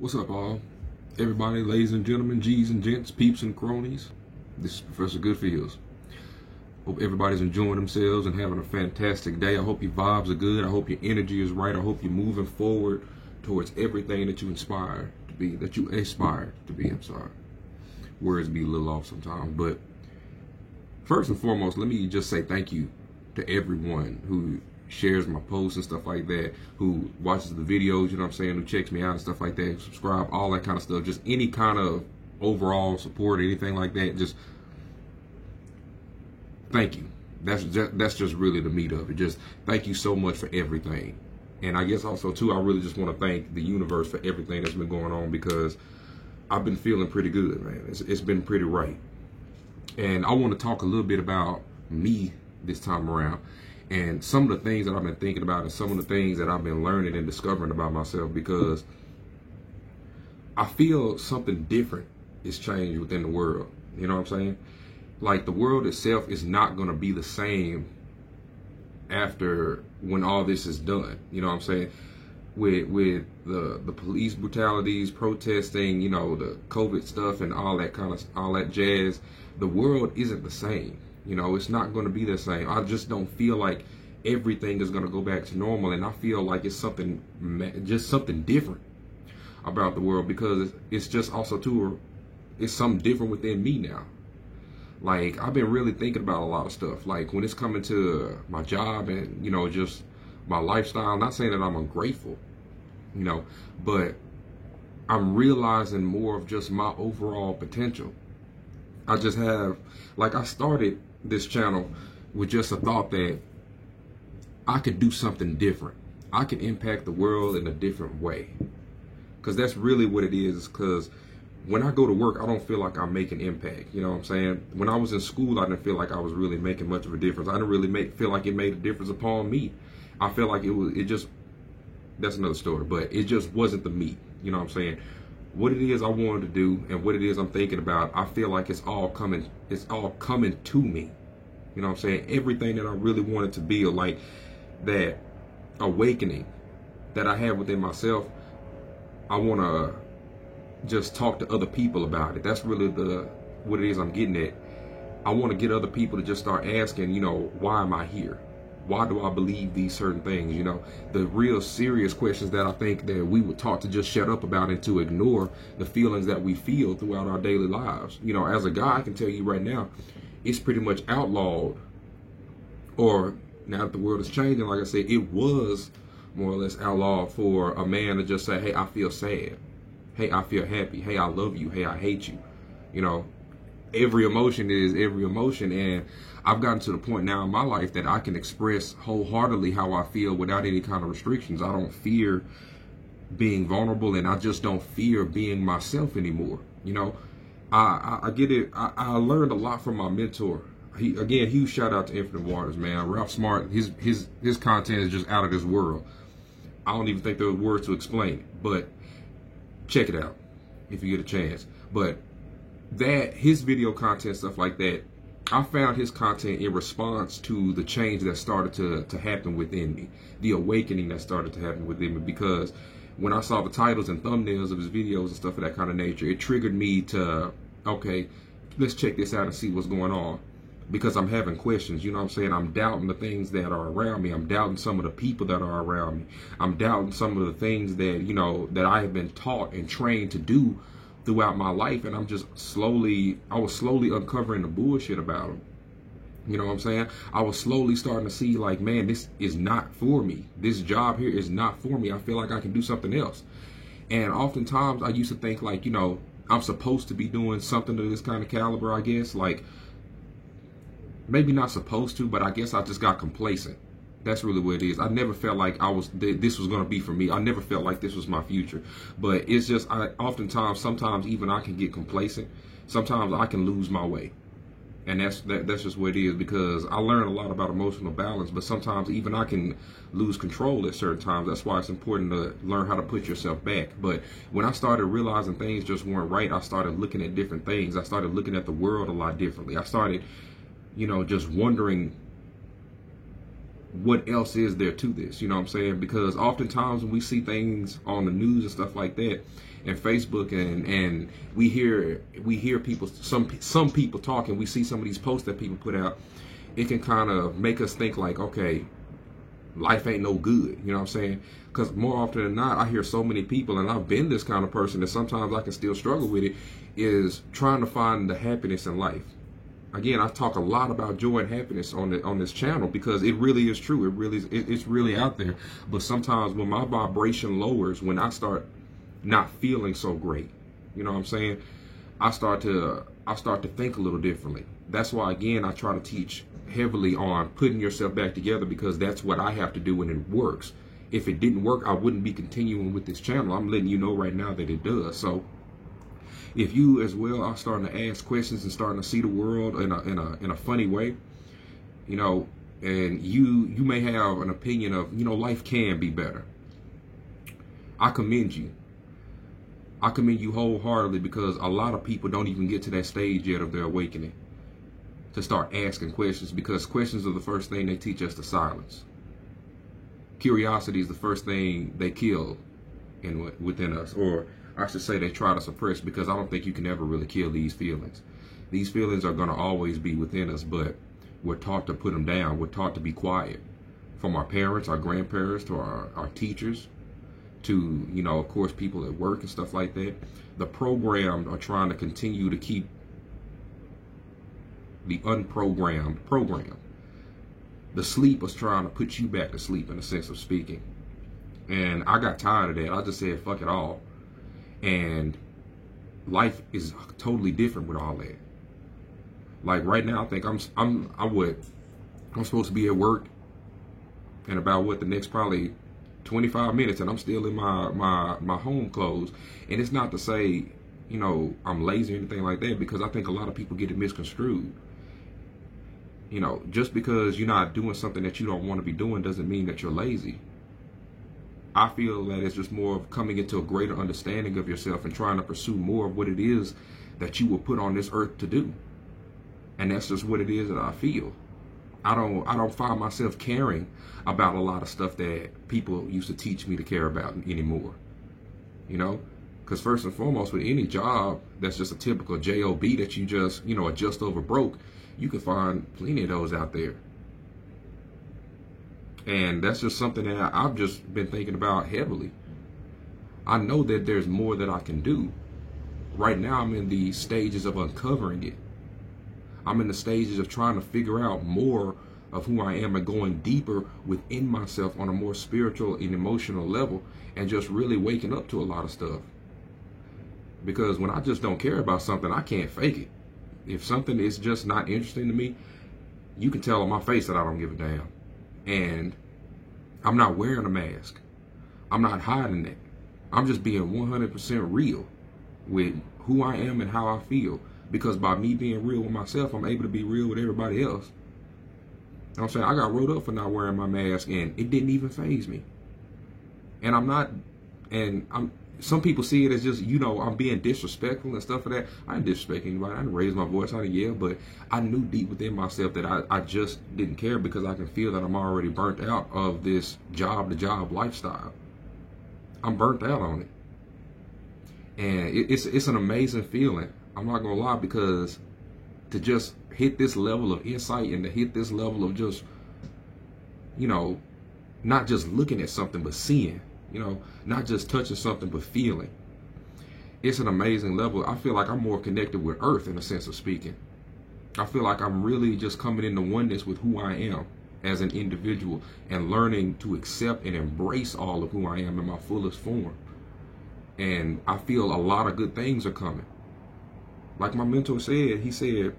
What's up, all? Everybody, ladies and gentlemen, G's and gents, peeps and cronies. This is Professor Goodfields. Hope everybody's enjoying themselves and having a fantastic day. I hope your vibes are good. I hope your energy is right. I hope you're moving forward towards everything that you aspire to be, I'm sorry. Words be a little off sometimes. But first and foremost, let me just say thank you to everyone who shares my posts and stuff like that, who watches the videos, you know what I'm saying, who checks me out and stuff like that, subscribe, all that kind of stuff, just any kind of overall support, anything like that, just thank you. That's just really the meat of it. Just thank you so much for everything. And I guess also too, I really just want to thank the universe for everything that's been going on, because I've been feeling pretty good, man. It's been pretty right. And I want to talk a little bit about me this time around, and some of the things that I've been thinking about, and some of the things that I've been learning and discovering about myself, because I feel something different is changed within the world. You know what I'm saying? Like, the world itself is not going to be the same after when all this is done. You know what I'm saying? With the police brutalities, protesting, you know, the COVID stuff and all that jazz, the world isn't the same. You know, it's not going to be the same. I just don't feel like everything is going to go back to normal, and I feel like it's something different about the world, because it's just also too, it's something different within me now. Like, I've been really thinking about a lot of stuff, like when it's coming to my job and, you know, just my lifestyle. Not saying that I'm ungrateful, you know, but I'm realizing more of just my overall potential. I just have, like, I started this channel with just a thought that I could do something different. I could impact the world in a different way, because that's really what it is. Because when I go to work, I don't feel like I'm making impact. You know what I'm saying? When I was in school, I didn't feel like I was really making much of a difference. I didn't really feel like it made a difference upon me. I feel like that's another story, but it just wasn't the meat. You know what I'm saying? What it is I wanted to do and what it is I'm thinking about, I feel like it's all coming to me. You know what I'm saying? Everything that I really wanted to be, like that awakening that I have within myself, I want to just talk to other people about it. That's really what it is I'm getting at. I want to get other people to just start asking, you know, why am I here? Why do I believe these certain things? You know, the real serious questions that I think that we were taught to just shut up about and to ignore the feelings that we feel throughout our daily lives. You know, as a guy, I can tell you right now, it's pretty much outlawed, or now that the world is changing, like I said, it was more or less outlawed for a man to just say, hey, I feel sad. Hey, I feel happy. Hey, I love you. Hey, I hate you. You know, every emotion is every emotion. And I've gotten to the point now in my life that I can express wholeheartedly how I feel without any kind of restrictions. I don't fear being vulnerable, and I just don't fear being myself anymore. You know, I get it. I learned a lot from my mentor. Again, huge shout out to Infinite Waters, man. Ralph Smart, his content is just out of this world. I don't even think there are words to explain it, but check it out if you get a chance. But his video content, stuff like that, I found his content in response to the change that started to happen within me, the awakening that started to happen within me. Because when I saw the titles and thumbnails of his videos and stuff of that kind of nature, it triggered me to, okay, let's check this out and see what's going on. Because I'm having questions, you know what I'm saying? I'm doubting the things that are around me. I'm doubting some of the people that are around me. I'm doubting some of the things that, you know, that I have been taught and trained to do throughout my life. And I was slowly uncovering the bullshit about them. You know what I'm saying? I was slowly starting to see, like, man, this is not for me. This job here is not for me. I feel like I can do something else. And oftentimes I used to think, like, you know, I'm supposed to be doing something of this kind of caliber, I guess. Like, maybe not supposed to, but I guess I just got complacent. That's really what it is. I never felt like this was going to be for me. I never felt like this was my future. But it's just, sometimes even I can get complacent. Sometimes I can lose my way. And that's just what it is, because I learned a lot about emotional balance, but sometimes even I can lose control at certain times. That's why it's important to learn how to put yourself back. But when I started realizing things just weren't right, I started looking at different things. I started looking at the world a lot differently. I started, you know, just wondering what else is there to this? You know what I'm saying? Because oftentimes when we see things on the news and stuff like that, and Facebook, and we hear people, some people talking, we see some of these posts that people put out, it can kind of make us think like, okay, life ain't no good. You know what I'm saying? Because more often than not, I hear so many people, and I've been this kind of person that sometimes I can still struggle with it, is trying to find the happiness in life. Again, I talk a lot about joy and happiness on this channel because it really is true. It's really out there. But sometimes when my vibration lowers, when I start not feeling so great, you know what I'm saying, I start to think a little differently. That's why, again, I try to teach heavily on putting yourself back together, because that's what I have to do when it works. If it didn't work, I wouldn't be continuing with this channel. I'm letting you know right now that it does. So if you as well are starting to ask questions and starting to see the world in a funny way, you know, and you may have an opinion of, you know, life can be better, I commend you. I commend you wholeheartedly, because a lot of people don't even get to that stage yet of their awakening to start asking questions, because questions are the first thing they teach us to silence. Curiosity is the first thing they kill within us, or I should say they try to suppress, because I don't think you can ever really kill these feelings. These feelings are going to always be within us, but we're taught to put them down. We're taught to be quiet. From our parents, our grandparents, to our teachers, to, you know, of course, people at work and stuff like that. The programmed are trying to continue to keep the unprogrammed programmed. The sleep was trying to put you back to sleep, in a sense of speaking. And I got tired of that. I just said, fuck it all. And life is totally different with all that. Like right now, I think I'm supposed to be at work in about the next probably 25 minutes, and I'm still in my home clothes. And it's not to say, you know, I'm lazy or anything like that, because I think a lot of people get it misconstrued. You know, just because you're not doing something that you don't want to be doing doesn't mean that you're lazy. I feel that it's just more of coming into a greater understanding of yourself and trying to pursue more of what it is that you were put on this earth to do. And that's just what it is that I feel. I don't find myself caring about a lot of stuff that people used to teach me to care about anymore. You know? Because first and foremost, with any job that's just a typical job that you just, you know, are just over broke, you can find plenty of those out there. And that's just something that I've just been thinking about heavily. I know that there's more that I can do. Right now, I'm in the stages of uncovering it. I'm in the stages of trying to figure out more of who I am and going deeper within myself on a more spiritual and emotional level, and just really waking up to a lot of stuff. Because when I just don't care about something, I can't fake it. If something is just not interesting to me, you can tell on my face that I don't give a damn. And I'm not wearing a mask. I'm not hiding it. I'm just being 100% real with who I am and how I feel. Because by me being real with myself, I'm able to be real with everybody else. You know what I'm saying? I got wrote up for not wearing my mask, and it didn't even faze me. And some people see it as just, you know, I'm being disrespectful and stuff like that. I didn't disrespect anybody. I didn't raise my voice. I didn't yell. But I knew deep within myself that I just didn't care, because I can feel that I'm already burnt out of this job-to-job lifestyle. I'm burnt out on it. And it's an amazing feeling. I'm not going to lie, because to just hit this level of insight and to hit this level of just, you know, not just looking at something, but seeing. You know, not just touching something, but feeling. It's an amazing level. I feel like I'm more connected with Earth, in a sense of speaking. I feel like I'm really just coming into oneness with who I am as an individual, and learning to accept and embrace all of who I am in my fullest form. And I feel a lot of good things are coming. Like my mentor said, he said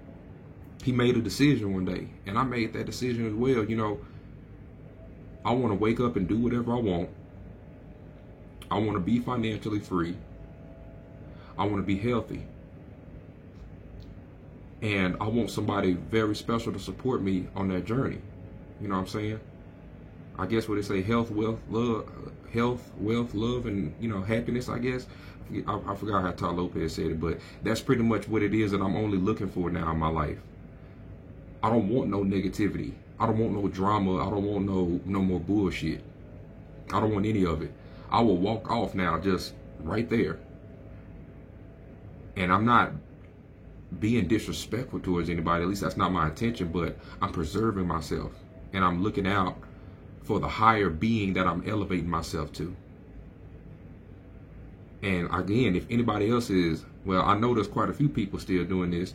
he made a decision one day, and I made that decision as well. You know, I want to wake up and do whatever I want. I want to be financially free. I want to be healthy. And I want somebody very special to support me on that journey. You know what I'm saying? I guess what they say, health, wealth, love, and, you know, happiness, I guess. I forgot how Ty Lopez said it, but that's pretty much what it is that I'm only looking for now in my life. I don't want no negativity. I don't want no drama. I don't want no more bullshit. I don't want any of it. I will walk off now just right there. And I'm not being disrespectful towards anybody. At least that's not my intention, but I'm preserving myself. And I'm looking out for the higher being that I'm elevating myself to. And again, if anybody else is, well, I know there's quite a few people still doing this,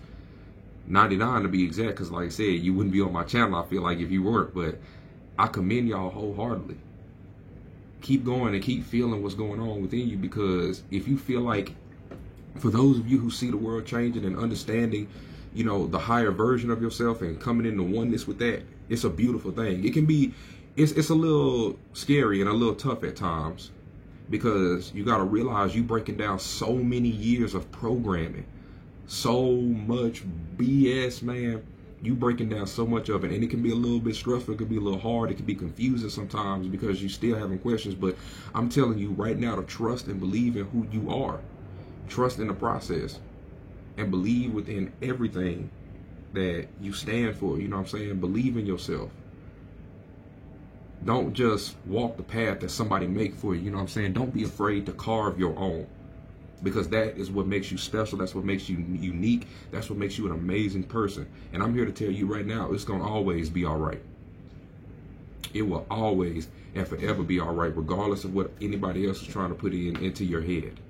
99 to be exact, because like I said, you wouldn't be on my channel, I feel like, if you weren't, but I commend y'all wholeheartedly. Keep going and keep feeling what's going on within you, because if you feel like, for those of you who see the world changing and understanding, you know, the higher version of yourself and coming into oneness with that, it's a beautiful thing. It can be, it's a little scary and a little tough at times, because you got to realize you breaking down so many years of programming, so much BS, man. You breaking down so much of it, and it can be a little bit stressful. It can be a little hard. It can be confusing sometimes because you still having questions. But I'm telling you right now to trust and believe in who you are. Trust in the process and believe within everything that you stand for. You know what I'm saying? Believe in yourself. Don't just walk the path that somebody make for you. You know what I'm saying? Don't be afraid to carve your own, because that is what makes you special. That's what makes you unique. That's what makes you an amazing person. And I'm here to tell you right now, it's going to always be all right. It will always and forever be all right, regardless of what anybody else is trying to put into your head.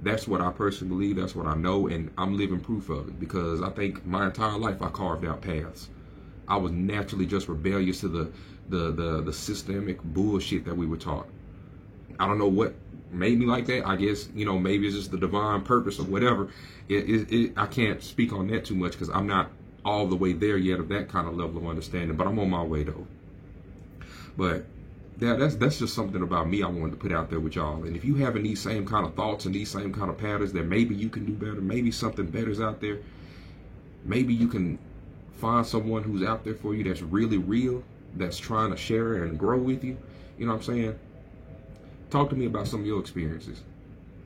That's what I personally believe. That's what I know, and I'm living proof of it, because I think my entire life I carved out paths. I was naturally just rebellious to the systemic bullshit that we were taught. I don't know what made me like that. I guess, you know, maybe it's just the divine purpose or whatever. I can't speak on that too much, because I'm not all the way there yet of that kind of level of understanding, but I'm on my way though. But yeah, that's just something about me I wanted to put out there with y'all. And if you having these same kind of thoughts and these same kind of patterns, that maybe you can do better, maybe something better is out there, maybe you can find someone who's out there for you that's really real, that's trying to share and grow with you. You know what I'm saying? Talk to me about some of your experiences.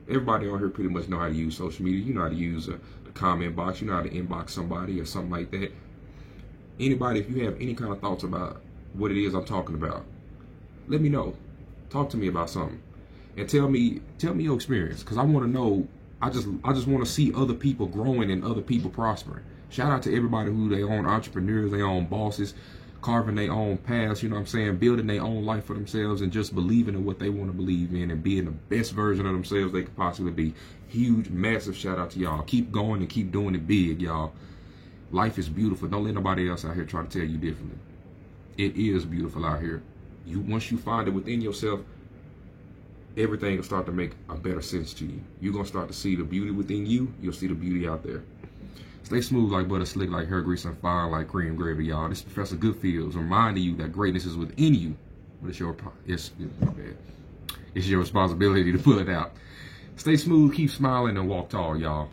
Everybody on here pretty much know how to use social media. You know how to use the comment box. You know how to inbox somebody or something like that. Anybody, if you have any kind of thoughts about what it is I'm talking about, let me know. Talk to me about something, and tell me your experience, because I want to know. I just want to see other people growing and other people prospering. Shout out to everybody who they own entrepreneurs, they own bosses, carving their own paths, you know what I'm saying, building their own life for themselves and just believing in what they want to believe in and being the best version of themselves they could possibly be. Huge, massive shout out to y'all. Keep going and keep doing it big, y'all. Life is beautiful. Don't let nobody else out here try to tell you differently. It is beautiful out here. Once you find it within yourself, everything will start to make a better sense to you. You're going to start to see the beauty within you. You'll see the beauty out there. Stay smooth like butter, slick like hair grease, and fine like cream gravy, y'all. This is Professor Goodfields reminding you that greatness is within you, but it's your responsibility to pull it out. Stay smooth, keep smiling, and walk tall, y'all.